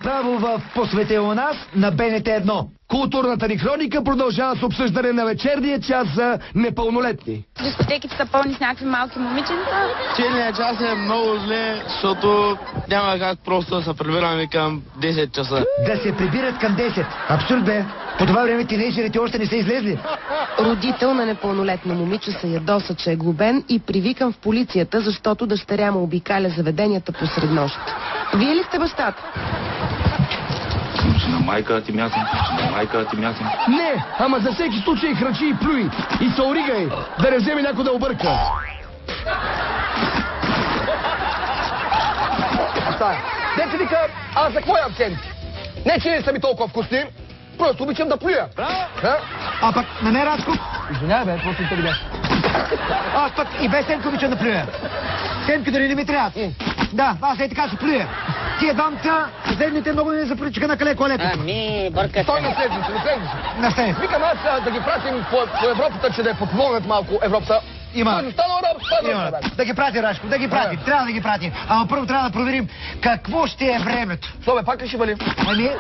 Направо в Посвети у нас на БНТ1. Културната ни хроника продължава с обсъждане на вечерния час за непълнолетни. Дискотеките са пълни с някакви малки момиченца. Целият час е много зле, защото няма как просто да се прибираме към 10 часа. Да се прибират към 10. Абсурд бе. По това време тинейджерите още не са излезли. Родител на непълнолетно момиче се ядоса, че е глобен и привикан в полицията, защото дъщеря му обикаля заведенията посред нощ. Вие ли сте бащата? На майка ти мятам, на майка ти мятам. Не, ама за всеки случай храчи и плюй. И се оригай, да не вземе някой да обърка. Дете вика, аз за кой акцент? Не, че не са ми толкова вкусни, просто обичам да плюя. А пък на не Радко? Извинявай бе, просто те видях. Аз пък и без Сенко обичам да плюя. Сенко дори не ми трябва. Да, аз е така се плюя. Тия дамца, следните много не запричаха на калеко лето. Ами, бъркате. Той на следвица. На следвица. Викам аз да ги пратим по Европата, че да я подпомогнат малко Европата. Има. Да ги прати, Рашко, да ги прати. Трябва да ги прати. Ама първо трябва да проверим какво ще е времето. Слобе, пак ли ще вали? Ами...